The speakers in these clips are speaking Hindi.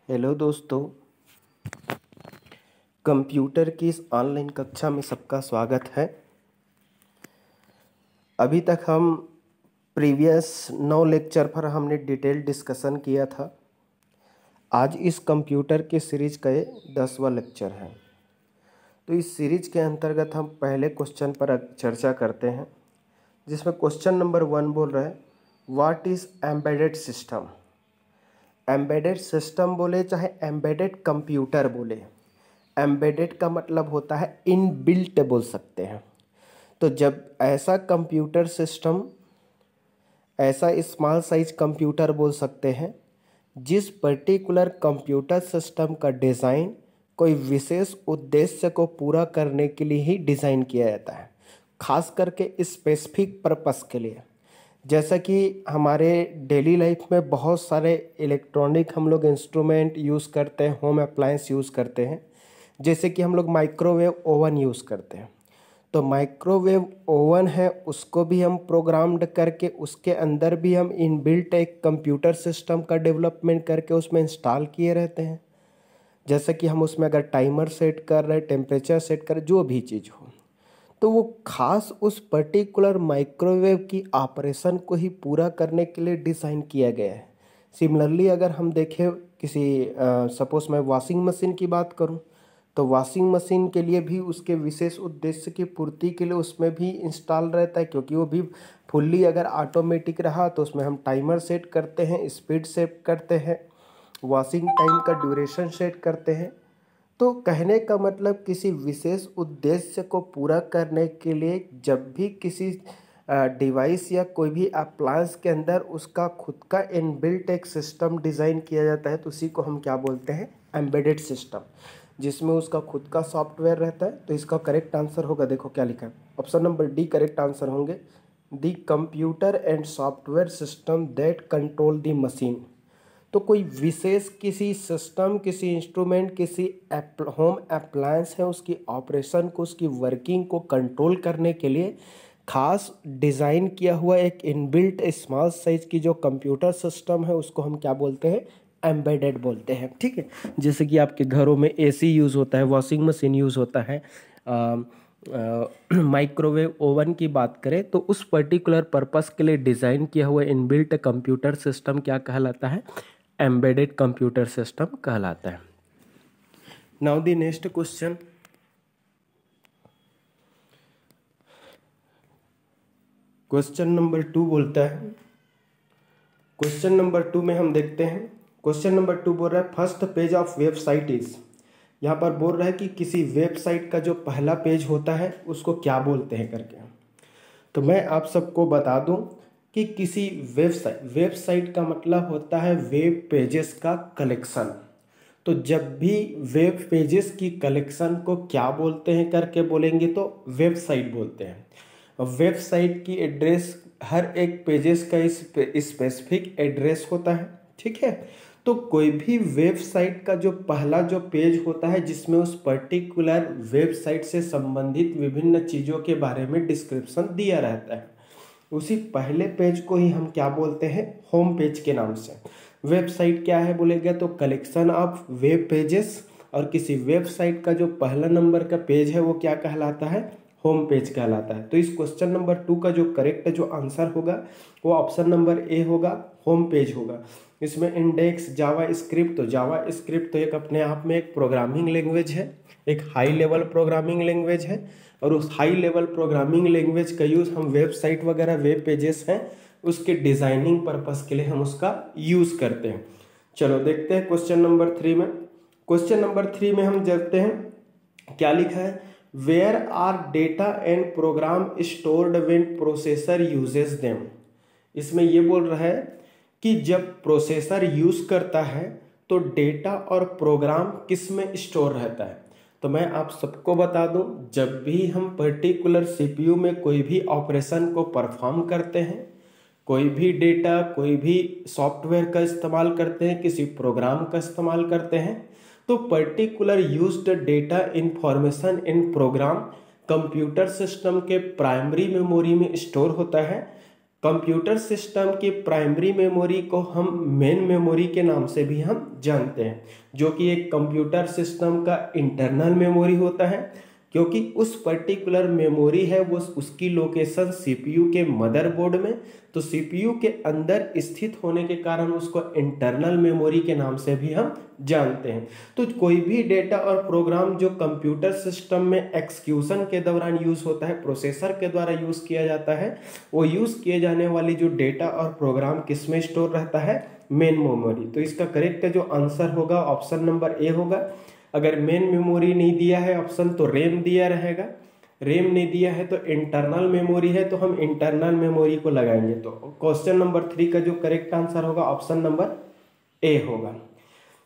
हेलो दोस्तों, कंप्यूटर की इस ऑनलाइन कक्षा में सबका स्वागत है। अभी तक हम प्रीवियस 9 लेक्चर पर हमने डिटेल डिस्कशन किया था। आज इस कंप्यूटर के सीरीज का ये 10वां लेक्चर है। तो इस सीरीज के अंतर्गत हम पहले क्वेश्चन पर चर्चा करते हैं, जिसमें क्वेश्चन नंबर 1 बोल रहा है what is embedded system. Embedded system बोले चाहे एम्बेडेड कंप्यूटर बोले, एम्बेडेड का मतलब होता है इनबिल्ट बोल सकते हैं। तो जब ऐसा कंप्यूटर सिस्टम, ऐसा स्मॉल साइज कंप्यूटर बोल सकते हैं जिस पर्टिकुलर कंप्यूटर सिस्टम का डिज़ाइन कोई विशेष उद्देश्य को पूरा करने के लिए ही डिज़ाइन किया जाता है, खास करके स्पेसिफिक पर्पस के लिए। जैसा कि हमारे डेली लाइफ में बहुत सारे इलेक्ट्रॉनिक हम लोग इंस्ट्रूमेंट यूज़ करते हैं, होम अप्लायंस यूज़ करते हैं। जैसे कि हम लोग माइक्रोवेव ओवन यूज़ करते हैं, तो माइक्रोवेव ओवन है उसको भी हम प्रोग्राम्ड करके उसके अंदर भी हम इनबिल्ट एक कंप्यूटर सिस्टम का डेवलपमेंट करके उसमें इंस्टॉल किए रहते हैं। जैसे कि हम उसमें अगर टाइमर सेट कर रहे, टेम्परेचर सेट कर, जो भी चीज़ हो, तो वो खास उस पर्टिकुलर माइक्रोवेव की ऑपरेशन को ही पूरा करने के लिए डिज़ाइन किया गया है। सिमिलरली अगर हम देखें किसी सपोज मैं वॉशिंग मशीन की बात करूं, तो वॉशिंग मशीन के लिए भी उसके विशेष उद्देश्य की पूर्ति के लिए उसमें भी इंस्टॉल रहता है, क्योंकि वो भी फुल्ली अगर ऑटोमेटिक रहा तो उसमें हम टाइमर सेट करते हैं, स्पीड सेट करते हैं, वॉशिंग टाइम का ड्यूरेशन सेट करते हैं। तो कहने का मतलब किसी विशेष उद्देश्य को पूरा करने के लिए जब भी किसी डिवाइस या कोई भी अप्लायंस के अंदर उसका खुद का इनबिल्ट एक सिस्टम डिज़ाइन किया जाता है, तो उसी को हम क्या बोलते हैं, एम्बेडेड सिस्टम, जिसमें उसका खुद का सॉफ्टवेयर रहता है। तो इसका करेक्ट आंसर होगा, देखो क्या लिखा है, option number D correct answer होंगे। The computer and software system that control the machine. तो कोई विशेष किसी सिस्टम, किसी इंस्ट्रूमेंट, किसी होम अप्लायंस है, उसकी ऑपरेशन को, उसकी वर्किंग को कंट्रोल करने के लिए खास डिज़ाइन किया हुआ एक इनबिल्ट स्मॉल साइज की जो कंप्यूटर सिस्टम है, उसको हम क्या बोलते हैं, एम्बेडेड बोलते हैं। ठीक है, जैसे कि आपके घरों में एसी यूज़ होता है, वॉशिंग मशीन यूज़ होता है, माइक्रोवेव ओवन की बात करें तो उस पर्टिकुलर पर्पस के लिए डिज़ाइन किया हुआ इनबिल्ट कंप्यूटर सिस्टम क्या कहलाता है, एम्बेडेड कंप्यूटर सिस्टम कहलाता है। Now the next question, question number 2 बोलता है, क्वेश्चन नंबर 2 में हम देखते हैं, क्वेश्चन नंबर 2 बोल रहा है first page of website is. यहाँ पर बोल रहा है कि किसी वेबसाइट का जो पहला पेज होता है उसको क्या बोलते हैं करके। तो मैं आप सबको बता दूं कि किसी वेबसाइट का मतलब होता है वेब पेजेस का कलेक्शन। तो जब भी वेब पेजेस की कलेक्शन को क्या बोलते हैं करके बोलेंगे तो वेबसाइट बोलते हैं। वेबसाइट की एड्रेस, हर एक पेजेस का स्पेसिफिक एड्रेस होता है। ठीक है, तो कोई भी वेबसाइट का जो पहला जो पेज होता है जिसमें उस पर्टिकुलर वेबसाइट से संबंधित विभिन्न चीज़ों के बारे में डिस्क्रिप्शन दिया रहता है, उसी पहले पेज को ही हम क्या बोलते हैं, होम पेज के नाम से। वेबसाइट क्या है बोलेगा तो कलेक्शन ऑफ वेब पेजेस, और किसी वेबसाइट का जो पहला नंबर का पेज है वो क्या कहलाता है, होम पेज कहलाता है। तो इस क्वेश्चन नंबर 2 का जो करेक्ट जो आंसर होगा वो ऑप्शन नंबर ए होगा, होम पेज होगा। इसमें इंडेक्स, जावा स्क्रिप्ट, तो जावा स्क्रिप्ट तो एक अपने आप में एक प्रोग्रामिंग लैंग्वेज है, एक हाई लेवल प्रोग्रामिंग लैंग्वेज है, और उस हाई लेवल प्रोग्रामिंग लैंग्वेज का यूज़ हम वेबसाइट वगैरह, वेब पेजेस हैं उसके डिज़ाइनिंग पर्पस के लिए हम उसका यूज़ करते हैं। चलो देखते हैं क्वेश्चन नंबर 3 में। क्वेश्चन नंबर 3 में हम देखते हैं क्या लिखा है, where are data and program stored when processor uses them. इसमें ये बोल रहा है कि जब प्रोसेसर यूज़ करता है तो डेटा और प्रोग्राम किस में स्टोर रहता है। तो मैं आप सबको बता दूं, जब भी हम पर्टिकुलर सीपीयू में कोई भी ऑपरेशन को परफॉर्म करते हैं, कोई भी डेटा, कोई भी सॉफ्टवेयर का इस्तेमाल करते हैं, किसी प्रोग्राम का इस्तेमाल करते हैं, तो particular used data information in program computer system के प्राइमरी मेमोरी में स्टोर होता है। कंप्यूटर सिस्टम की प्राइमरी मेमोरी को हम मेन मेमोरी के नाम से भी हम जानते हैं, जो कि एक कंप्यूटर सिस्टम का इंटरनल मेमोरी होता है, क्योंकि उस पर्टिकुलर मेमोरी है वो उसकी लोकेशन सीपीयू के मदरबोर्ड में, तो सीपीयू के अंदर स्थित होने के कारण उसको इंटरनल मेमोरी के नाम से भी हम जानते हैं। तो कोई भी डेटा और प्रोग्राम जो कंप्यूटर सिस्टम में एक्सक्यूशन के दौरान यूज होता है, प्रोसेसर के द्वारा यूज किया जाता है, वो यूज किए जाने वाली जो डेटा और प्रोग्राम किस में स्टोर रहता है, मेन मेमोरी। तो इसका करेक्ट जो आंसर होगा ऑप्शन नंबर ए होगा। अगर मेन मेमोरी नहीं दिया है ऑप्शन तो रैम दिया रहेगा, रैम नहीं दिया है तो इंटरनल मेमोरी है, तो हम इंटरनल मेमोरी को लगाएंगे। तो क्वेश्चन नंबर 3 का जो करेक्ट आंसर होगा ऑप्शन नंबर ए होगा।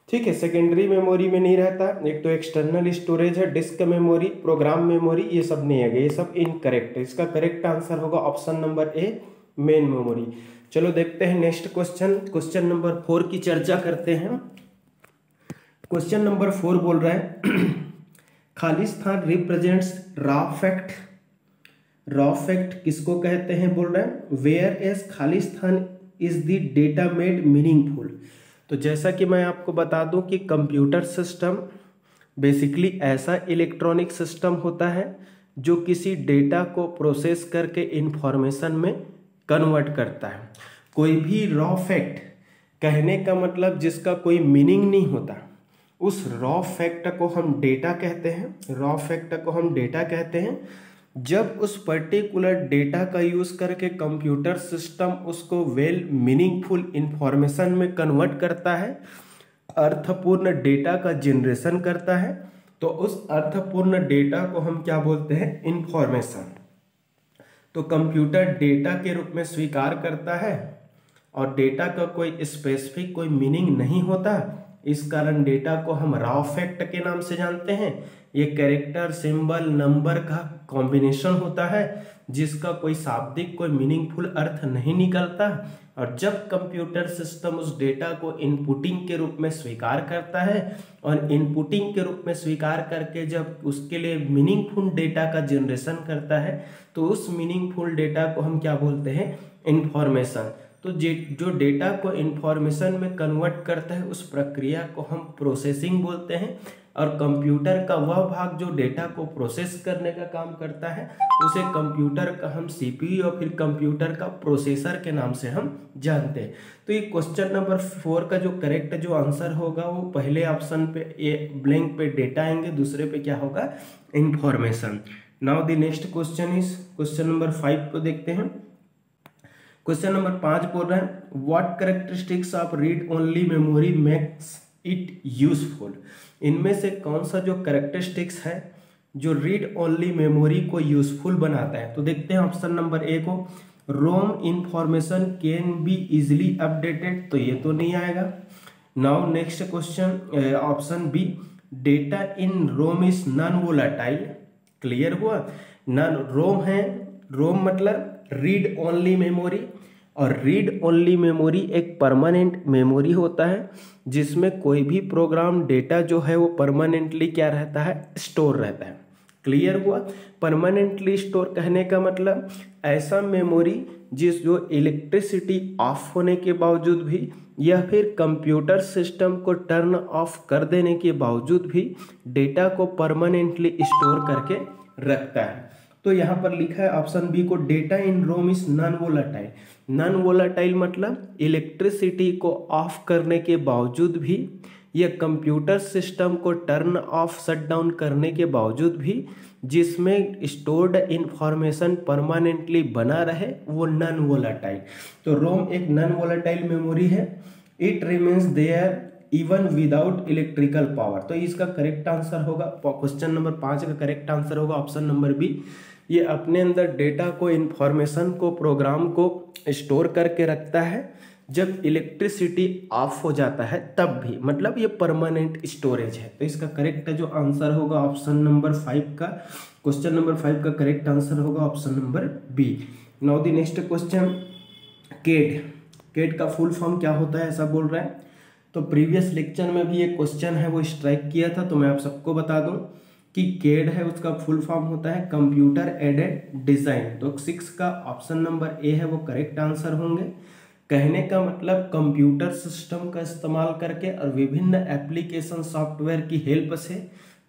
ठीक है, सेकेंडरी मेमोरी में नहीं रहता, एक तो एक्सटर्नल स्टोरेज है, डिस्क मेमोरी, प्रोग्राम मेमोरी, ये सब नहीं है, ये सब इनकरेक्ट है। इसका करेक्ट आंसर होगा ऑप्शन नंबर ए, मेन मेमोरी। चलो देखते हैं नेक्स्ट क्वेश्चन, क्वेश्चन नंबर 4 की चर्चा करते हैं। क्वेश्चन नंबर 4 बोल रहा है खाली स्थान represents raw fact. Raw fact किसको कहते हैं बोल रहे हैं, वेयर एज खाली स्थान is the data made meaningful. तो जैसा कि मैं आपको बता दूं कि कंप्यूटर सिस्टम बेसिकली ऐसा इलेक्ट्रॉनिक सिस्टम होता है जो किसी डेटा को प्रोसेस करके इंफॉर्मेशन में कन्वर्ट करता है। कोई भी रॉ फैक्ट कहने का मतलब जिसका कोई मीनिंग नहीं होता, उस रॉ फैक्ट को हम डेटा कहते हैं। रॉ फैक्ट को हम डेटा कहते हैं जब उस पर्टिकुलर डेटा का यूज करके कंप्यूटर सिस्टम उसको वेल मीनिंगफुल इंफॉर्मेशन में कन्वर्ट करता है, अर्थपूर्ण डेटा का जनरेशन करता है, तो उस अर्थपूर्ण डेटा को हम क्या बोलते हैं, इंफॉर्मेशन। तो कंप्यूटर डेटा के रूप में स्वीकार करता है और डेटा का कोई स्पेसिफिक कोई मीनिंग नहीं होता, इस कारण डेटा को हम रॉ फैक्ट के नाम से जानते हैं। ये कैरेक्टर, सिंबल, नंबर का कॉम्बिनेशन होता है जिसका कोई शाब्दिक कोई मीनिंगफुल अर्थ नहीं निकलता, और जब कंप्यूटर सिस्टम उस डेटा को इनपुटिंग के रूप में स्वीकार करता है और इनपुटिंग के रूप में स्वीकार करके जब उसके लिए मीनिंगफुल डेटा का जनरेशन करता है, तो उस मीनिंगफुल डेटा को हम क्या बोलते हैं, इंफॉर्मेशन। तो जो डेटा को इंफॉर्मेशन में कन्वर्ट करता है उस प्रक्रिया को हम प्रोसेसिंग बोलते हैं, और कंप्यूटर का वह भाग जो डेटा को प्रोसेस करने का काम करता है उसे कंप्यूटर का हम सीपीयू या फिर कंप्यूटर का प्रोसेसर के नाम से हम जानते हैं। तो ये क्वेश्चन नंबर 4 का जो करेक्ट जो आंसर होगा वो पहले ऑप्शन पे ए ब्लैंक पे डेटा आएंगे, दूसरे पे क्या होगा, information. Now the next question is question number 5 को देखते हैं। क्वेश्चन नंबर 5 बोल रहा है what characteristics of read only memory makes it useful. इनमें से कौन सा जो कैरेक्टरिस्टिक्स है जो रीड ओनली मेमोरी को यूजफुल बनाता है। तो देखते हैं ऑप्शन नंबर ए को, ROM information can be easily updated, तो ये तो नहीं आएगा। Now next question option B, data in ROM is non volatile. Clear हुआ, नॉन रोम है, रोम मतलब रीड ओनली मेमोरी, और रीड ओनली मेमोरी एक परमानेंट मेमोरी होता है जिसमें कोई भी प्रोग्राम डेटा जो है वो परमानेंटली क्या रहता है, स्टोर रहता है। क्लियर हुआ, परमानेंटली स्टोर कहने का मतलब ऐसा मेमोरी जो इलेक्ट्रिसिटी ऑफ होने के बावजूद भी या फिर कंप्यूटर सिस्टम को टर्न ऑफ कर देने के बावजूद भी डेटा को परमानेंटली स्टोर करके रखता है। तो यहाँ पर लिखा है ऑप्शन बी को, data in ROM is non volatile. Non volatile मतलब इलेक्ट्रिसिटी को ऑफ करने के बावजूद भी या कंप्यूटर सिस्टम को टर्न ऑफ शट डाउन करने के बावजूद भी जिसमें स्टोर्ड इंफॉर्मेशन परमानेंटली बना रहे वो नॉन वोलाटाइल। तो रोम एक नॉन वोलाटाइल मेमोरी है, it remains there even without electrical power. तो इसका करेक्ट आंसर होगा, क्वेश्चन नंबर 5 का करेक्ट आंसर होगा ऑप्शन नंबर बी। ये अपने अंदर डेटा को, इंफॉर्मेशन को, प्रोग्राम को स्टोर करके रखता है जब इलेक्ट्रिसिटी ऑफ हो जाता है तब भी, मतलब ये परमानेंट स्टोरेज है। तो इसका करेक्ट जो आंसर होगा ऑप्शन नंबर 5 का, क्वेश्चन नंबर 5 का करेक्ट आंसर होगा option number B. Now the next question, CAD. CAD का फुल फॉर्म क्या होता है ऐसा बोल रहा है। तो प्रीवियस लेक्चर में भी एक क्वेश्चन है वो स्ट्राइक किया था, तो मैं आप सबको बता दूं कि केड है उसका फुल फॉर्म होता है कंप्यूटर एडेड डिजाइन। तो 6 का ऑप्शन नंबर ए है वो करेक्ट आंसर होंगे। कहने का मतलब कंप्यूटर सिस्टम का इस्तेमाल करके और विभिन्न एप्लीकेशन सॉफ्टवेयर की हेल्प से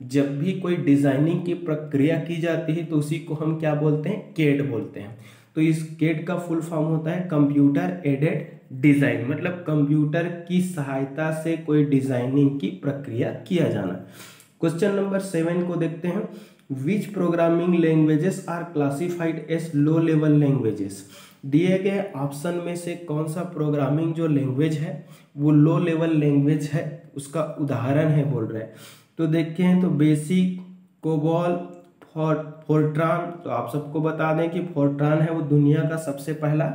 जब भी कोई डिजाइनिंग की प्रक्रिया की जाती है तो उसी को हम क्या बोलते हैं, केड बोलते हैं। तो इस केड का फुल फॉर्म होता है कंप्यूटर एडेड डिजाइन, मतलब कंप्यूटर की सहायता से कोई डिजाइनिंग की प्रक्रिया किया जाना। क्वेश्चन नंबर 7 को देखते हैं। Which programming languages are classified as low level languages. दिए गए ऑप्शन में से कौन सा प्रोग्रामिंग जो लैंग्वेज है वो लो लेवल लैंग्वेज है, उसका उदाहरण है बोल रहे हैं। तो देखते हैं तो बेसिक, कोबॉल, फोर्ट्रान। तो आप सबको बता दें कि फोर्ट्रान है वो दुनिया का सबसे पहला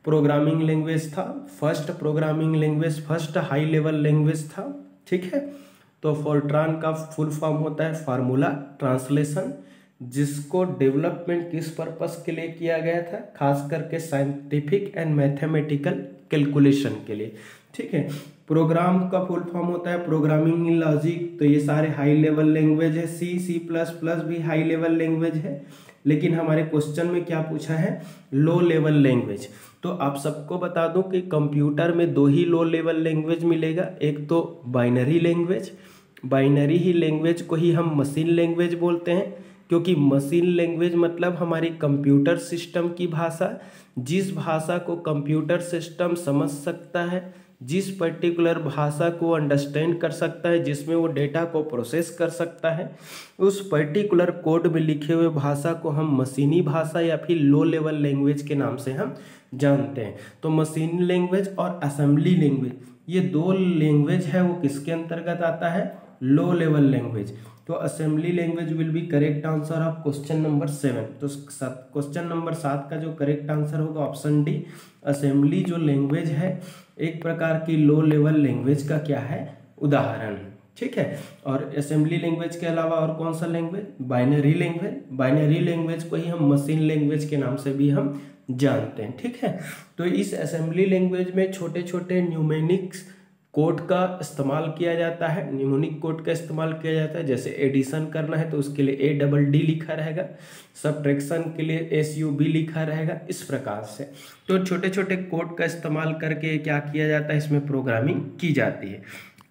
प्रोग्रामिंग लैंग्वेज था, first programming language, first high level language था। ठीक है, तो फोर्ट्रान का फुल फॉर्म होता है फार्मूला ट्रांसलेशन, जिसको डेवलपमेंट किस पर्पस के लिए किया गया था, खास करके साइंटिफिक एंड मैथमेटिकल कैलकुलेशन के लिए। ठीक है, प्रोग्राम का फुल फॉर्म होता है प्रोग्रामिंग इन लॉजिक। तो ये सारे हाई लेवल लैंग्वेज है। सी प्लस प्लस भी हाई लेवल लैंग्वेज है, लेकिन हमारे क्वेश्चन में क्या पूछा है, लो लेवल लैंग्वेज। तो आप सबको बता दूं कि कंप्यूटर में दो ही लो लेवल लैंग्वेज मिलेगा, एक तो बाइनरी लैंग्वेज, बाइनरी ही लैंग्वेज को ही हम मशीन लैंग्वेज बोलते हैं, क्योंकि मशीन लैंग्वेज मतलब हमारी कंप्यूटर सिस्टम की भाषा, जिस भाषा को कंप्यूटर सिस्टम समझ सकता है, जिस पर्टिकुलर भाषा को अंडरस्टैंड कर सकता है, जिसमें वो डेटा को प्रोसेस कर सकता है, उस पर्टिकुलर कोड में लिखे हुए भाषा को हम मशीनी भाषा या फिर लो लेवल लैंग्वेज के नाम से हम जानते हैं। तो मशीन लैंग्वेज और असेंबली लैंग्वेज ये दो लैंग्वेज है वो किसके अंतर्गत आता है, लो लेवल लैंग्वेज। तो assembly language will be correct answer of question number 7। तो क्वेश्चन नंबर 7 का जो करेक्ट आंसर होगा ऑप्शन डी, असेंबली जो लैंग्वेज है एक प्रकार की लो लेवल लैंग्वेज का क्या है, उदाहरण। ठीक है, और असेंबली लैंग्वेज के अलावा और कौन सा language, binary language. Binary language को ही हम मशीन लैंग्वेज के नाम से भी हम जानते हैं। ठीक है, तो इस असेंबली लैंग्वेज में छोटे छोटे न्यूमेरिक्स कोड का इस्तेमाल किया जाता है, न्यूमेरिक कोड का इस्तेमाल किया जाता है। जैसे एडिशन करना है तो उसके लिए ADD लिखा रहेगा, सब्ट्रैक्शन के लिए SUB लिखा रहेगा, इस प्रकार से। तो छोटे छोटे कोड का इस्तेमाल करके क्या किया जाता है, इसमें प्रोग्रामिंग की जाती है।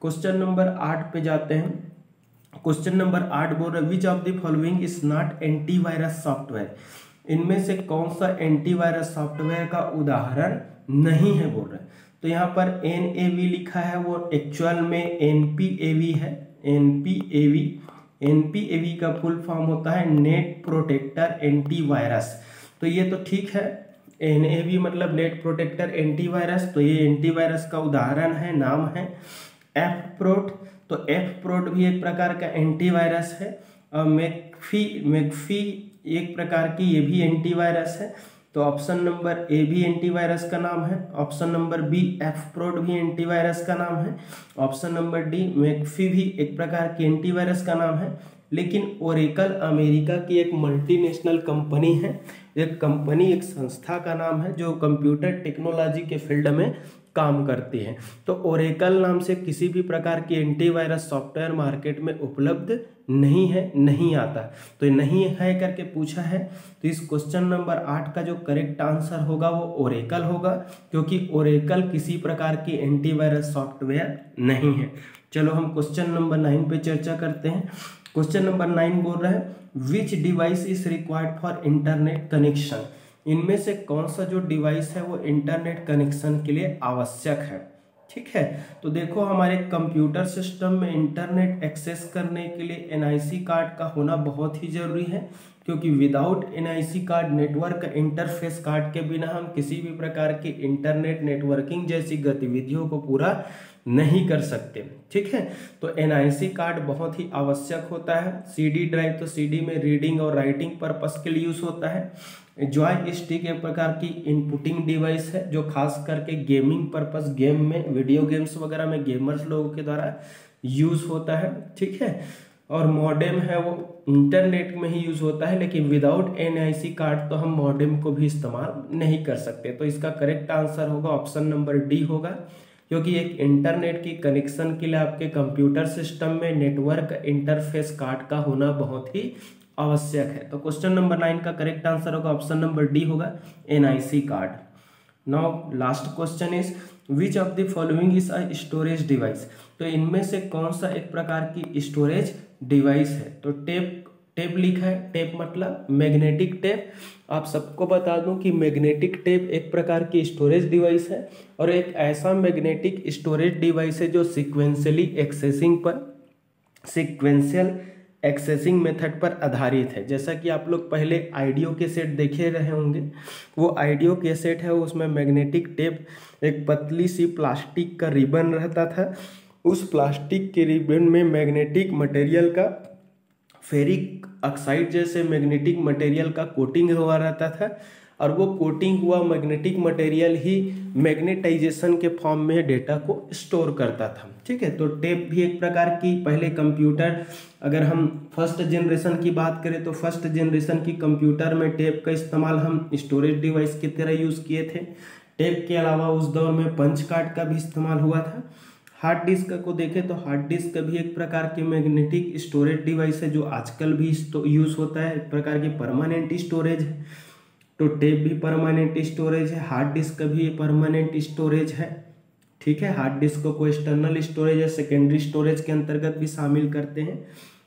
क्वेश्चन नंबर 8 पे जाते हैं। क्वेश्चन नंबर 8 बोल रहा है which of the following is not antivirus software. इनमें से कौन सा एंटीवायरस सॉफ्टवेयर का उदाहरण नहीं है बोल रहे हैं। तो यहाँ पर NAV लिखा है, वो एक्चुअल में NPAV है। NPAV का फुल फॉर्म होता है नेट प्रोटेक्टर एंटीवायरस। तो ये तो ठीक है, NAV मतलब नेट प्रोटेक्टर एंटीवायरस, तो ये एंटीवायरस का उदाहरण है, नाम है F-Prot। तो F-Prot भी एक प्रकार का एंटीवायरस है। और मैकफी एक प्रकार की ये भी एंटीवायरस है। तो ऑप्शन नंबर ए भी एंटीवायरस का नाम है, ऑप्शन नंबर बी F-Prot भी एंटीवायरस का नाम है, ऑप्शन नंबर डी मैकफी भी एक प्रकार की एंटीवायरस का नाम है। लेकिन ओरेकल अमेरिका की एक मल्टीनेशनल कंपनी है, एक कंपनी, एक संस्था का नाम है जो कंप्यूटर टेक्नोलॉजी के फील्ड में काम करती है। तो ओरेकल नाम से किसी भी प्रकार की एंटीवायरस सॉफ्टवेयर मार्केट में उपलब्ध नहीं है, नहीं आता। तो नहीं है करके पूछा है, तो इस क्वेश्चन नंबर 8 का जो करेक्ट आंसर होगा वो ओरेकल होगा, क्योंकि ओरेकल किसी प्रकार की एंटीवायरस सॉफ्टवेयर नहीं है। चलो हम क्वेश्चन नंबर 9 पे चर्चा करते हैं। क्वेश्चन नंबर 9 बोल रहा है विच device is required for internet connection. इनमें से कौन सा जो डिवाइस है वो इंटरनेट कनेक्शन के लिए आवश्यक है। ठीक है, तो देखो हमारे कंप्यूटर सिस्टम में इंटरनेट एक्सेस करने के लिए NIC कार्ड का होना बहुत ही जरूरी है, क्योंकि without NIC card, network interface card के बिना हम किसी भी प्रकार की इंटरनेट नेटवर्किंग जैसी गतिविधियों को पूरा नहीं कर सकते। ठीक है, तो NIC कार्ड बहुत ही आवश्यक होता है। CD ड्राइव, तो CD में रीडिंग और राइटिंग पर्पस के लिए यूज होता है। जॉय स्टिक एक प्रकार की इनपुटिंग डिवाइस है जो खास करके गेमिंग पर्पस, गेम में, वीडियो गेम्स वगैरह में गेमर्स लोगों के द्वारा यूज होता है। ठीक है, और मॉडेम है वो इंटरनेट में ही यूज होता है, लेकिन विदाउट NIC कार्ड तो हम मॉडेम को भी इस्तेमाल नहीं कर सकते। तो इसका करेक्ट आंसर होगा ऑप्शन नंबर डी होगा, क्योंकि एक इंटरनेट की कनेक्शन के लिए आपके कंप्यूटर सिस्टम में नेटवर्क इंटरफेस कार्ड का होना बहुत ही आवश्यक है। तो क्वेश्चन नंबर 9 का करेक्ट आंसर होगा ऑप्शन नंबर डी होगा NIC card. Now last question is which of the following is a storage device. तो इनमें से कौन सा एक प्रकार की स्टोरेज डिवाइस है। तो टेप लिखा है, टेप मतलब मैग्नेटिक टेप। आप सबको बता दूं कि मैग्नेटिक टेप एक प्रकार की स्टोरेज डिवाइस है और एक ऐसा मैग्नेटिक स्टोरेज डिवाइस है जो सीक्वेंशियल एक्सेसिंग मेथड पर आधारित है। जैसा कि आप लोग पहले आइडियो कैसेट देखे रहे होंगे, वो आइडियो कैसेट है उसमें मैग्नेटिक टेप एक पतली सी प्लास्टिक का रिबन रहता था। उस प्लास्टिक के रिबन में मैग्नेटिक मटेरियल का फेरिक ऑक्साइड जैसे मैग्नेटिक मटेरियल का कोटिंग हुआ रहता था और वो कोटिंग हुआ मैग्नेटिक मटेरियल ही मैग्नेटाइजेशन के फॉर्म में डेटा को स्टोर करता था। ठीक है, तो टेप भी एक प्रकार की पहले कंप्यूटर, अगर हम फर्स्ट जनरेशन की बात करें तो फर्स्ट जनरेशन की कंप्यूटर में टेप का इस्तेमाल हम स्टोरेज डिवाइस की तरह यूज़ किए थे। टेप के अलावा उस दौर में पंच कार्ड का भी इस्तेमाल हुआ था। हार्ड डिस्क को देखें तो हार्ड डिस्क भी एक प्रकार की मैग्नेटिक स्टोरेज डिवाइस है जो आजकल भी यूज़ होता है, एक प्रकार की परमानेंट स्टोरेज है। तो टेप भी परमानेंट स्टोरेज है, हार्ड डिस्क भी परमानेंट स्टोरेज है। ठीक है, हार्ड डिस्क को एक्सटर्नल स्टोरेज या सेकेंडरी स्टोरेज के अंतर्गत भी शामिल करते हैं।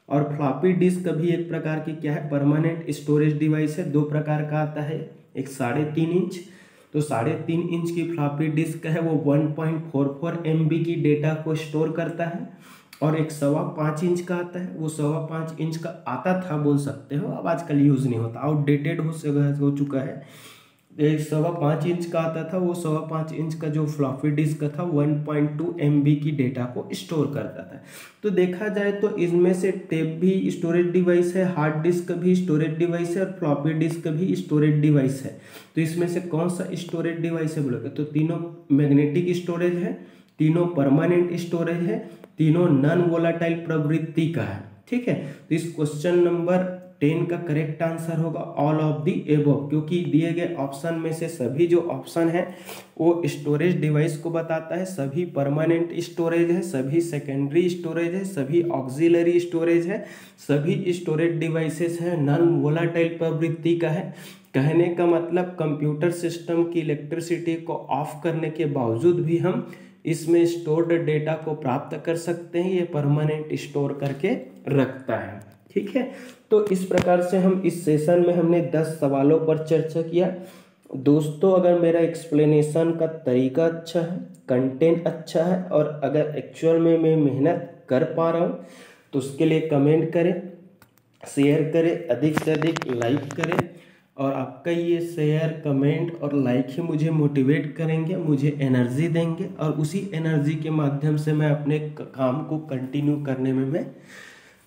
और फ्लॉपी डिस्क भी एक प्रकार की क्या है, परमानेंट स्टोरेज डिवाइस है। दो प्रकार का आता है, एक 3.5 इंच, तो 3.5 इंच की फ्लॉपी डिस्क है वो 1.44 MB की डेटा को स्टोर करता है। और एक 5.25 इंच का आता है, वो 5.25 इंच का आता था बोल सकते हो, अब आजकल यूज़ नहीं होता, आउटडेटेड हो चुका है। एक 5.25 इंच का आता था, वो 5.25 इंच का जो फ्लॉपी डिस्क था 1.2 MB की डेटा को स्टोर करता था। तो देखा जाए तो इसमें से टेप भी स्टोरेज डिवाइस है, हार्ड डिस्क भी स्टोरेज डिवाइस है और फ्लॉपी डिस्क भी स्टोरेज डिवाइस है। तो इसमें से कौन सा स्टोरेज डिवाइस है बोलोगे तो तीनों मैग्नेटिक स्टोरेज है, तीनों परमानेंट स्टोरेज है, तीनों नॉन वोलाटाइल प्रवृत्ति का है। ठीक है, तो इस क्वेश्चन नंबर 10 का करेक्ट आंसर होगा ऑल ऑफ दी एबव, क्योंकि दिए गए ऑप्शन में से सभी जो ऑप्शन है वो स्टोरेज डिवाइस को बताता है। सभी परमानेंट स्टोरेज है, सभी सेकेंडरी स्टोरेज है, सभी ऑक्सिलरी स्टोरेज है, सभी स्टोरेज डिवाइसेस है, नॉन वोलाटाइल प्रवृत्ति का है। कहने का मतलब कंप्यूटर सिस्टम की इलेक्ट्रिसिटी को ऑफ करने के बावजूद भी हम इसमें स्टोर्ड डेटा को प्राप्त कर सकते हैं, ये परमानेंट स्टोर करके रखता है। ठीक है, तो इस प्रकार से हम इस सेशन में हमने 10 सवालों पर चर्चा किया। दोस्तों, अगर मेरा एक्सप्लेनेशन का तरीका अच्छा है, कंटेंट अच्छा है और अगर एक्चुअल में मैं मेहनत कर पा रहा हूँ तो उसके लिए कमेंट करें, शेयर करें, अधिक से अधिक लाइक करें। और आपका ये शेयर, कमेंट और लाइक ही मुझे मोटिवेट करेंगे, मुझे एनर्जी देंगे और उसी एनर्जी के माध्यम से मैं अपने काम को कंटिन्यू करने में मैं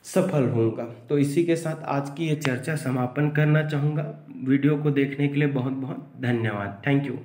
सफल होऊंगा। तो इसी के साथ आज की ये चर्चा समापन करना चाहूँगा। वीडियो को देखने के लिए बहुत बहुत धन्यवाद। Thank you.